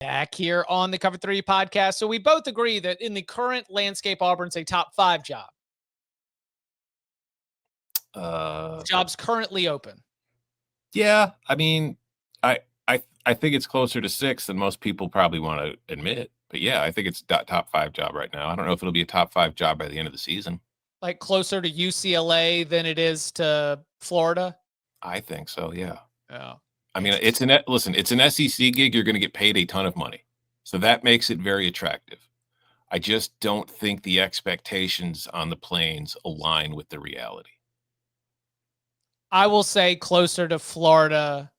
Back here on the Cover 3 podcast. So we both agree that in the current landscape, Auburn's a top 5 job. Job's currently open. Yeah, I mean, I think it's closer to 6 than most people probably want to admit. But yeah, I think it's a top 5 job right now. I don't know if it'll be a top 5 job by the end of the season. Like closer to UCLA than it is to Florida? I think so, yeah. Yeah. I mean, it's an SEC gig. You're going to get paid a ton of money. So that makes it very attractive. I just don't think the expectations on the Plains align with the reality. I will say closer to Florida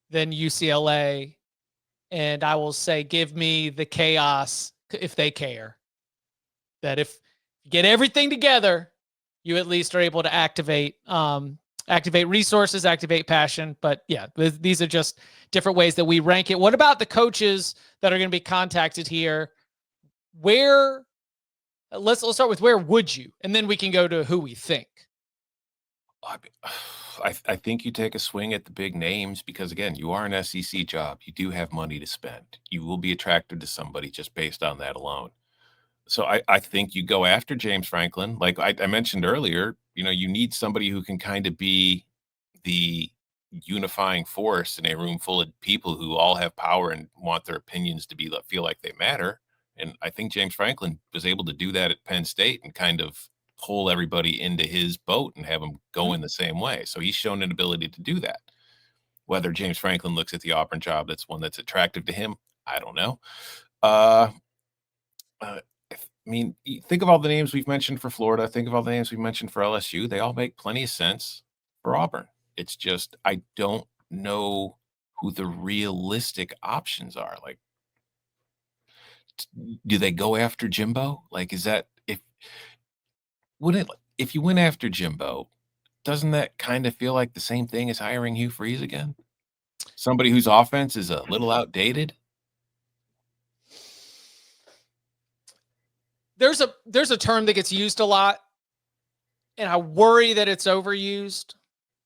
than UCLA. And I will say, give me the chaos if they care. That if you get everything together, you at least are able to activate resources, activate passion. But yeah, these are just different ways that we rank it. What about the coaches that are going to be contacted here? Let's start with where would you, and then we can go to who we think. I think you take a swing at the big names because, again, you are an SEC job. You do have money to spend. You will be attracted to somebody just based on that alone. So I think you go after James Franklin. Like I mentioned earlier, you need somebody who can kind of be the unifying force in a room full of people who all have power and want their opinions to feel like they matter. And I think James Franklin was able to do that at Penn State and kind of pull everybody into his boat and have them go in the same way. So he's shown an ability to do that. Whether James Franklin looks at the Auburn job, that's one that's attractive to him, I don't know. I mean, think of all the names we've mentioned for Florida. Think of all the names we've mentioned for LSU. They all make plenty of sense for Auburn. It's just I don't know who the realistic options are. Like, do they go after Jimbo? Like, is that if you went after Jimbo, doesn't that kind of feel like the same thing as hiring Hugh Freeze again? Somebody whose offense is a little outdated? There's a term that gets used a lot, and I worry that it's overused.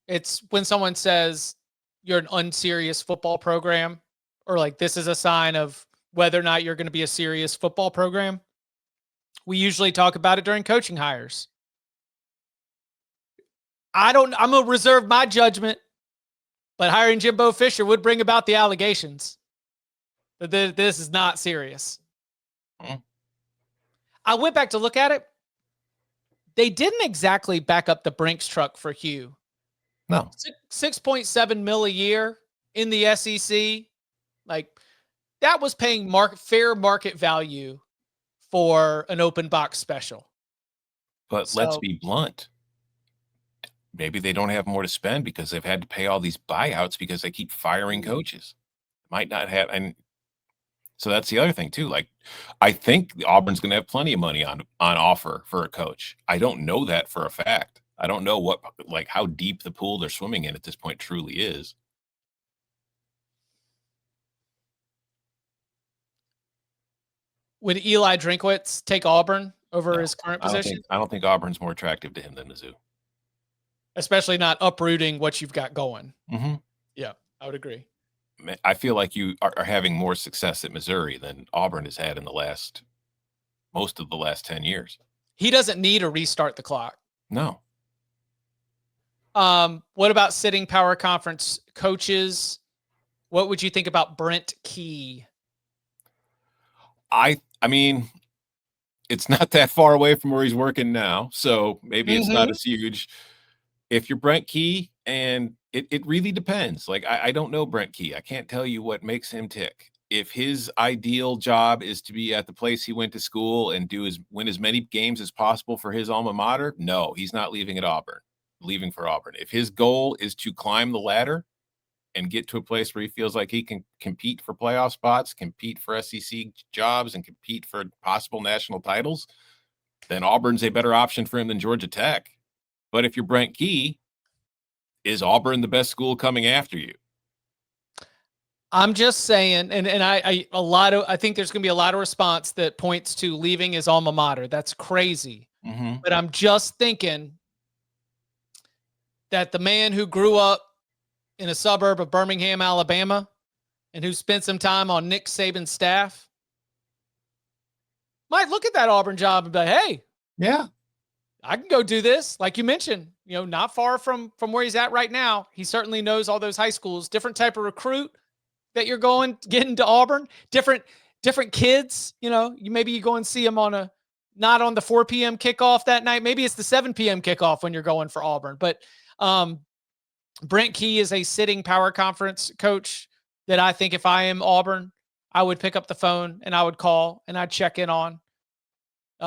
It's when someone says you're an unserious football program, or like this is a sign of whether or not you're going to be a serious football program. We usually talk about it during coaching hires. I'm going to reserve my judgment, but hiring Jimbo Fisher would bring about the allegations that this is not serious. I went back to look at it. They didn't exactly back up the Brinks truck for Hugh. No. 6.7 mil a year in the SEC. Like, that was paying fair market value for an open box special. But let's be blunt. Maybe they don't have more to spend because they've had to pay all these buyouts because they keep firing coaches. Might not have, and so that's the other thing too. Like, I think Auburn's going to have plenty of money on offer for a coach. I don't know that for a fact. I don't know how deep the pool they're swimming in at this point truly is. Would Eli Drinkwitz take Auburn over his current position? I don't think Auburn's more attractive to him than Mizzou. Especially not uprooting what you've got going. Mm-hmm. Yeah, I would agree. I feel like you are having more success at Missouri than Auburn has had in most of the last 10 years. He doesn't need to restart the clock. No. What about sitting power conference coaches? What would you think about Brent Key? I mean, it's not that far away from where he's working now, so maybe it's not as huge. If you're Brent Key, and it really depends. Like, I don't know Brent Key. I can't tell you what makes him tick. If his ideal job is to be at the place he went to school and win as many games as possible for his alma mater, no, he's not leaving for Auburn. If his goal is to climb the ladder and get to a place where he feels like he can compete for playoff spots, compete for SEC jobs, and compete for possible national titles, then Auburn's a better option for him than Georgia Tech. But if you're Brent Key, is Auburn the best school coming after you? I'm just saying, and I think there's going to be a lot of response that points to leaving his alma mater. That's crazy. Mm-hmm. But I'm just thinking that the man who grew up in a suburb of Birmingham, Alabama, and who spent some time on Nick Saban's staff might look at that Auburn job and be like, hey, yeah, I can go do this. Like you mentioned, not far from where he's at right now. He certainly knows all those high schools, different type of recruit that you're getting to Auburn, different kids, maybe you go and see them not on the 4 p.m. kickoff that night. Maybe it's the 7 p.m. kickoff when you're going for Auburn. But Brent Key is a sitting power conference coach that I think if I am Auburn, I would pick up the phone and I would call and I'd check in on.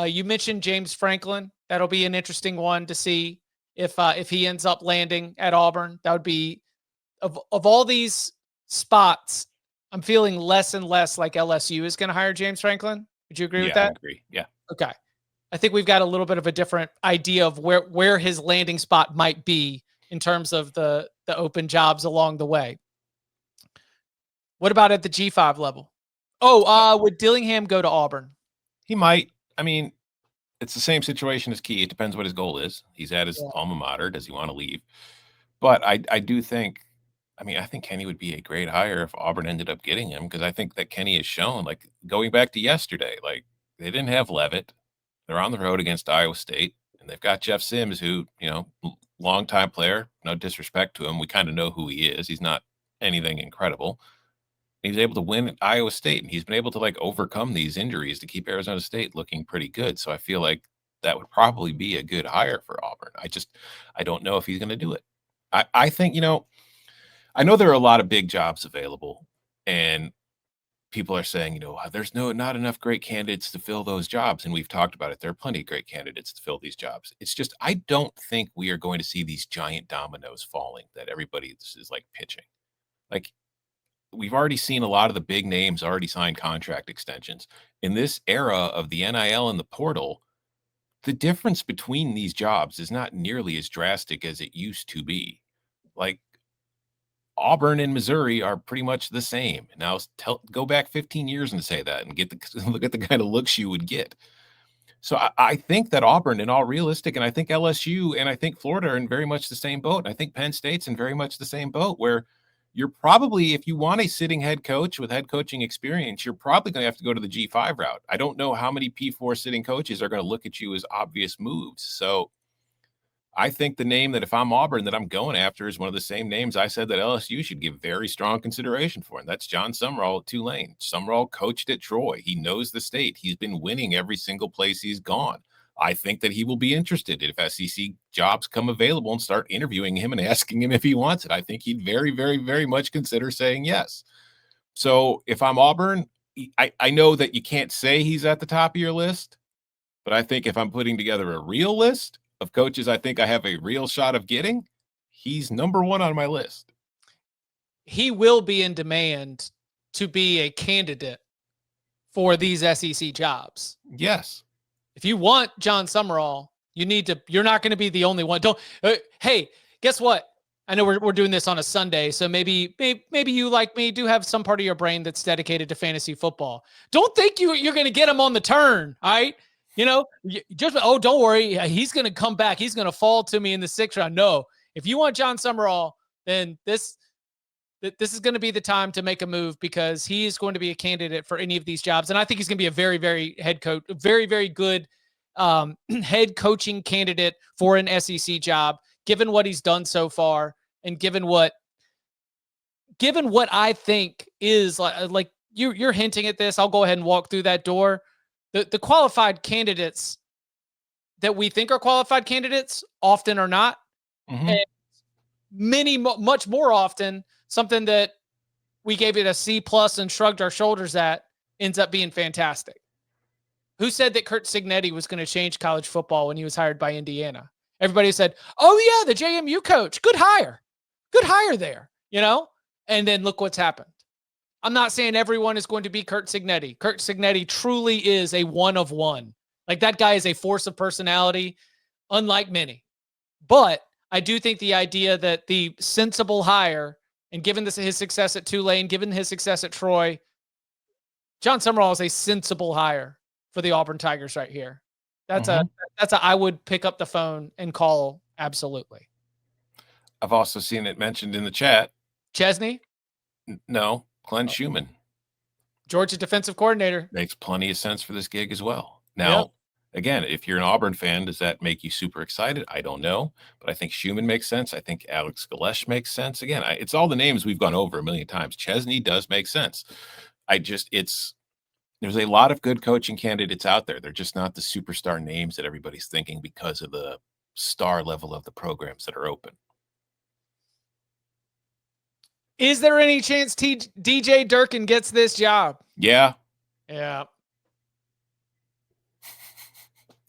You mentioned James Franklin. That'll be an interesting one to see if he ends up landing at Auburn. That would be of all these spots. I'm feeling less and less like LSU is going to hire James Franklin. Would you agree with that? I agree. Yeah. Okay. I think we've got a little bit of a different idea of where his landing spot might be in terms of the open jobs along the way. What about at the G5 level? Would Dillingham go to Auburn? He might. I mean, it's the same situation as Key. It depends what his goal is. He's at his alma mater. Does he want to leave? But I do think, I think Kenny would be a great hire if Auburn ended up getting him, because I think that Kenny has shown, like going back to yesterday, like they didn't have Levitt. They're on the road against Iowa State, and they've got Jeff Sims, who, longtime player, no disrespect to him. We kind of know who he is. He's not anything incredible. He was able to win at Iowa State, and he's been able to overcome these injuries to keep Arizona State looking pretty good. So I feel like that would probably be a good hire for Auburn. I don't know if he's going to do it. I think, I know there are a lot of big jobs available, and people are saying, there's not enough great candidates to fill those jobs. And we've talked about it. There are plenty of great candidates to fill these jobs. It's just, I don't think we are going to see these giant dominoes falling that everybody is pitching. We've already seen a lot of the big names already sign contract extensions. In this era of the NIL and the portal, the difference between these jobs is not nearly as drastic as it used to be. Auburn and Missouri are pretty much the same. Now go back 15 years and say that and look at the kind of looks you would get. So I think that Auburn, in all realistic, and I think LSU and I think Florida are in very much the same boat. I think Penn State's in very much the same boat, where you're probably, if you want a sitting head coach with head coaching experience, you're probably going to have to go to the G5 route. I don't know how many P4 sitting coaches are going to look at you as obvious moves. So I think the name that if I'm Auburn that I'm going after is one of the same names I said that LSU should give very strong consideration for, and that's John Sumrall at Tulane. Sumrall coached at Troy. He knows the state. He's been winning every single place he's gone. I think that he will be interested if SEC jobs come available and start interviewing him and asking him if he wants it. I think he'd very, very, very much consider saying yes. So if I'm Auburn, I know that you can't say he's at the top of your list, but I think if I'm putting together a real list of coaches I think I have a real shot of getting, he's number one on my list. He will be in demand to be a candidate for these SEC jobs. Yes. If you want John Sumrall, you're not going to be the only one. Hey, guess what? I know we're doing this on a Sunday, so maybe you, like me, do have some part of your brain that's dedicated to fantasy football. Don't think you're going to get him on the turn. All right. Don't worry. He's going to come back. He's going to fall to me in the 6th round. No, if you want John Sumrall, then this is going to be the time to make a move, because he is going to be a candidate for any of these jobs. And I think he's going to be a very, very very, very good head coaching candidate for an SEC job, given what he's done so far. And given what I think is like you're hinting at this, I'll go ahead and walk through that door. The qualified candidates that we think are qualified candidates often are not. Mm-hmm. And much more often, something that we gave it a C+ and shrugged our shoulders at ends up being fantastic. Who said that Curt Cignetti was going to change college football when he was hired by Indiana? Everybody said, oh yeah, the JMU coach, good hire there, and then look what's happened. I'm not saying everyone is going to be Curt Cignetti. Curt Cignetti truly is a one of one. Like, that guy is a force of personality, unlike many. But I do think the idea that the sensible hire, and given his success at Tulane, given his success at Troy, John Sumrall is a sensible hire for the Auburn Tigers right here. That's I would pick up the phone and call. Absolutely. I've also seen it mentioned in the chat. Chesney? No, Glenn Schumann. Georgia defensive coordinator. Makes plenty of sense for this gig as well. Now, again, if you're an Auburn fan, does that make you super excited? I don't know, but I think Schumann makes sense. I think Alex Galesh makes sense. Again, it's all the names we've gone over a million times. Chesney does make sense. There's a lot of good coaching candidates out there. They're just not the superstar names that everybody's thinking because of the star level of the programs that are open. Is there any chance DJ Durkin gets this job? Yeah. Yeah.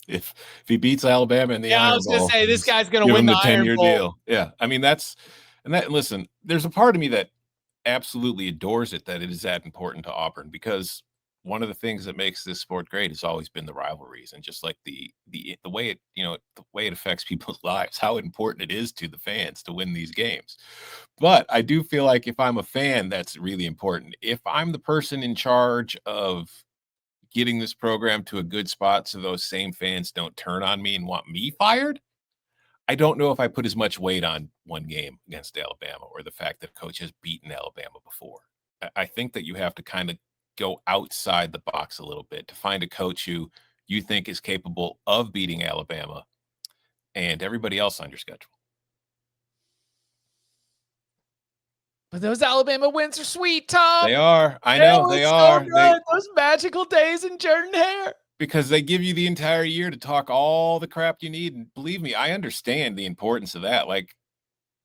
If he beats Alabama in the Iron Bowl, I was going to say, this guy's going to win the 10-year deal. Yeah. I mean, listen, there's a part of me that absolutely adores it, that it is that important to Auburn, because one of the things that makes this sport great has always been the rivalries, and just like the way it affects people's lives, how important it is to the fans to win these games. But I do feel like if I'm a fan, that's really important. If I'm the person in charge of getting this program to a good spot so those same fans don't turn on me and want me fired, I don't know if I put as much weight on one game against Alabama or the fact that coach has beaten Alabama before. I think that you have to kind of go outside the box a little bit to find a coach who you think is capable of beating Alabama and everybody else on your schedule. But those Alabama wins are sweet, Tom. They are. I know they are. Those magical days in Jordan-Hare. Because they give you the entire year to talk all the crap you need. And believe me, I understand the importance of that. Like,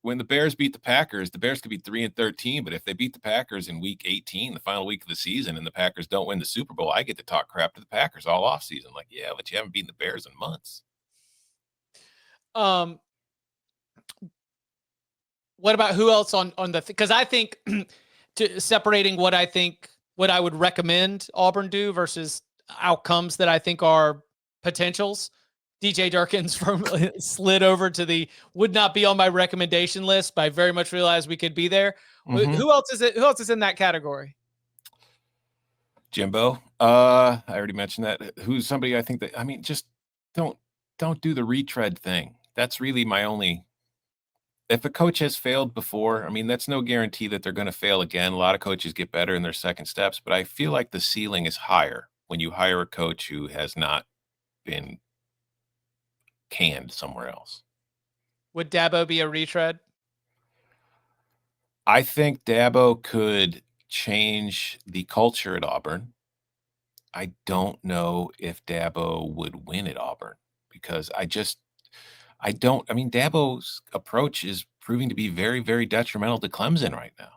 when the Bears beat the Packers could be 3-13, but if they beat the Packers in week 18, the final week of the season, and the Packers don't win the Super Bowl, I get to talk crap to the Packers all off season. Like, yeah, but you haven't beaten the Bears in months. What about who else on the, because I think separating what I would recommend Auburn do versus outcomes that I think are potentials. DJ Durkin's slid over to would not be on my recommendation list, but I very much realized we could be there. Mm-hmm. Who else is in that category? Jimbo. I already mentioned that. Who's somebody I think that, I mean, just don't do the retread thing. That's really my only, if a coach has failed before, I mean, that's no guarantee that they're going to fail again. A lot of coaches get better in their second steps, but I feel like the ceiling is higher when you hire a coach who has not been canned somewhere else. Would Dabo be a retread? I think Dabo could change the culture at Auburn. I don't know if Dabo would win at Auburn because Dabo's approach is proving to be very, very detrimental to Clemson right now.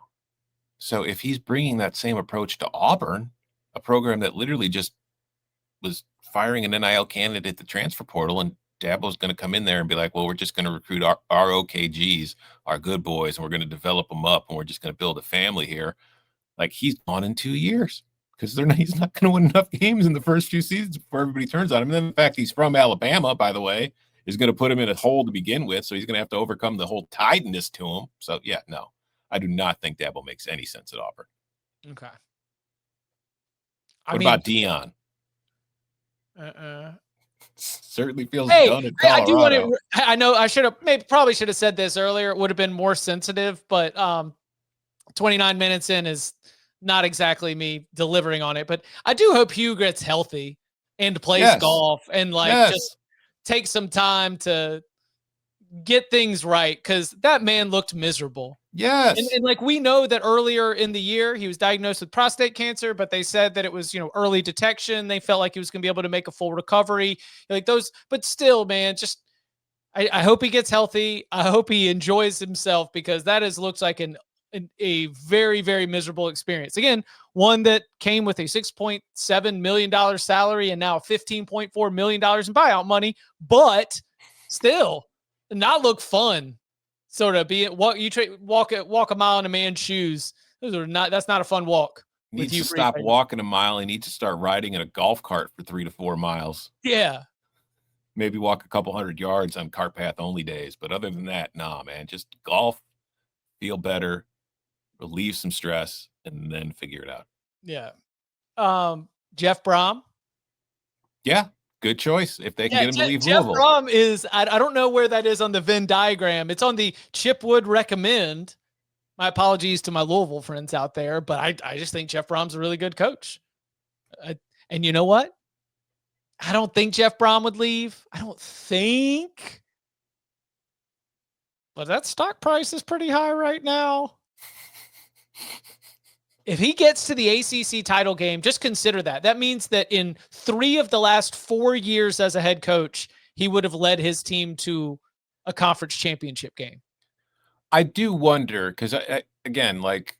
So if he's bringing that same approach to Auburn, a program that literally just was firing an NIL candidate at the transfer portal, and Dabo's going to come in there and be like, well, we're just going to recruit our OKGs, our good boys, and we're going to develop them up, and we're just going to build a family here. Like, he's gone in 2 years because he's not going to win enough games in the first few seasons before everybody turns on him. And then the fact he's from Alabama, by the way, is going to put him in a hole to begin with. So he's going to have to overcome the whole tiredness to him. So, yeah, no, I do not think Dabo makes any sense at Auburn. Okay. What about Dion? Certainly feels done in Colorado. I do want to. I know I probably should have said this earlier. It would have been more sensitive, but 29 minutes in is not exactly me delivering on it. But I do hope Hugh gets healthy and plays golf and just take some time to get things right, because that man looked miserable. Yes. And we know that earlier in the year he was diagnosed with prostate cancer, but they said that it was, early detection. They felt like he was going to be able to make a full recovery. But still, man, just I hope he gets healthy. I hope he enjoys himself, because that looks like a very, very miserable experience. Again, one that came with a $6.7 million salary and now $15.4 million in buyout money, but still not look fun. Sort of walk a mile in a man's shoes. That's not a fun walk. He needs to stop walking a mile. He needs to start riding in a golf cart for 3 to 4 miles. Yeah. Maybe walk a couple hundred yards on cart path only days. But other than that, nah, man, just golf, feel better, relieve some stress, and then figure it out. Yeah. Jeff Brom. Yeah. Good choice if they can get him to leave Jeff Louisville. Brom is, I don't know where that is on the Venn diagram. It's on the Chip would recommend. My apologies to my Louisville friends out there, but I just think Jeff Brom's a really good coach. And you know what? I don't think Jeff Brom would leave. I don't think. But that stock price is pretty high right now. If he gets to the ACC title game, just consider that. That means that in 3 of the last 4 years as a head coach, he would have led his team to a conference championship game. I do wonder because, again, like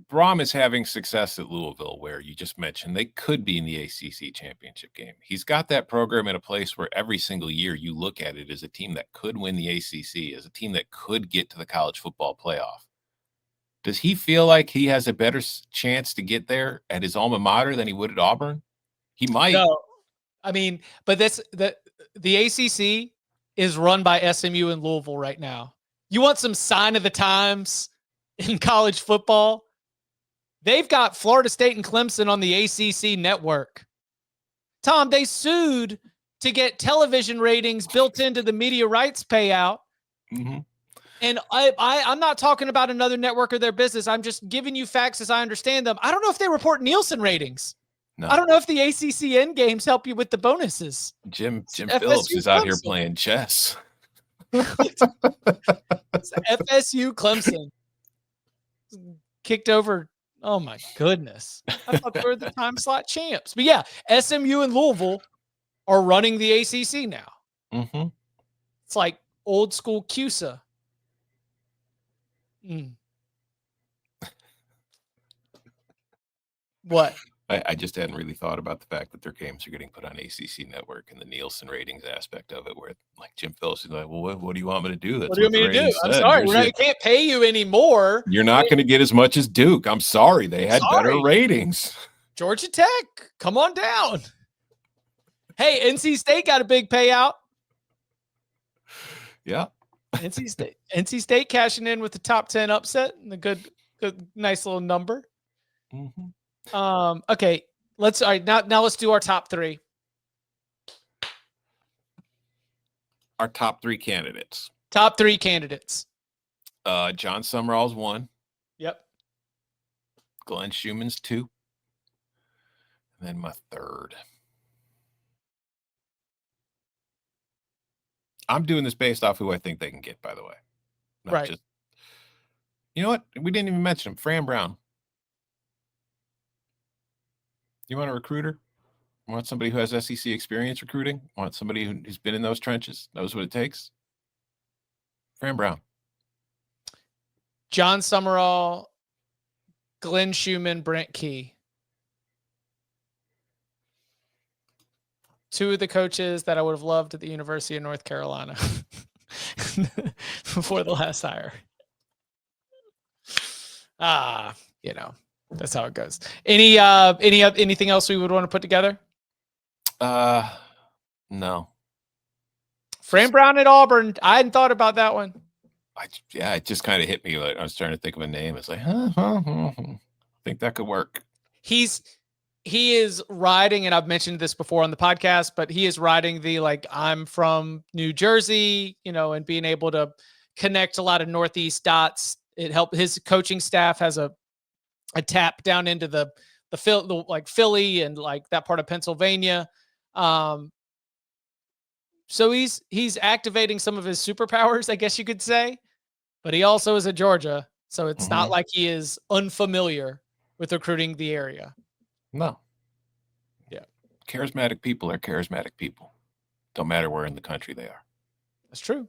Brom is having success at Louisville, where you just mentioned they could be in the ACC championship game. He's got that program in a place where every single year you look at it as a team that could win the ACC, as a team that could get to the college football playoff. Does he feel like he has a better chance to get there at his alma mater than he would at Auburn? He might. No, I mean, but the ACC is run by SMU in Louisville right now. You want some sign of the times in college football? They've got Florida State and Clemson on the ACC network. Tom, they sued to get television ratings built into the media rights payout. Mm-hmm. And I'm not talking about another network or their business. I'm just giving you facts as I understand them. I don't know if they report Nielsen ratings. No. I don't know if the ACC end games help you with the bonuses. Jim Phillips is out here playing chess. FSU Clemson kicked over. Oh my goodness. I thought they were the time slot champs. But yeah, SMU and Louisville are running the ACC now. Mm-hmm. It's like old school CUSA. What? I just hadn't really thought about the fact that their games are getting put on ACC Network and the Nielsen ratings aspect of it, where like Jim Phillips is like, well, what do you want me to do? What do you want me to do? I'm sorry. We can't pay you anymore. You're not going to get as much as Duke. I'm sorry. They had better ratings. Georgia Tech, come on down. Hey, NC State got a big payout. Yeah. NC State cashing in with the top 10 upset and a good, nice little number. Mm-hmm. Okay, all right, now let's do our top 3. Our top 3 candidates. Top 3 candidates. John Sumrall's 1. Yep. Glenn Schumann's 2. And then my 3rd. I'm doing this based off who I think they can get, by the way. Right. You know what? We didn't even mention him. Fran Brown. You want a recruiter? Want somebody who has SEC experience recruiting? Want somebody who's been in those trenches, knows what it takes? Fran Brown. John Sumrall, Glenn Schumann, Brent Key. 2 of the coaches that I would have loved at the University of North Carolina before the last hire. That's how it goes. Anything else we would want to put together? No. Fran Brown at Auburn. I hadn't thought about that one. It just kind of hit me. Like I was trying to think of a name. It's like, I think that could work. He is riding, and I've mentioned this before on the podcast, but he is riding the, like, I'm from New Jersey, and being able to connect a lot of Northeast dots. It helped. His coaching staff has a tap down into the Philly and like that part of Pennsylvania. So he's activating some of his superpowers, I guess you could say, but he also is at Georgia. So it's not like he is unfamiliar with recruiting the area. No. Yeah. Charismatic people are charismatic people. Don't matter where in the country they are. That's true.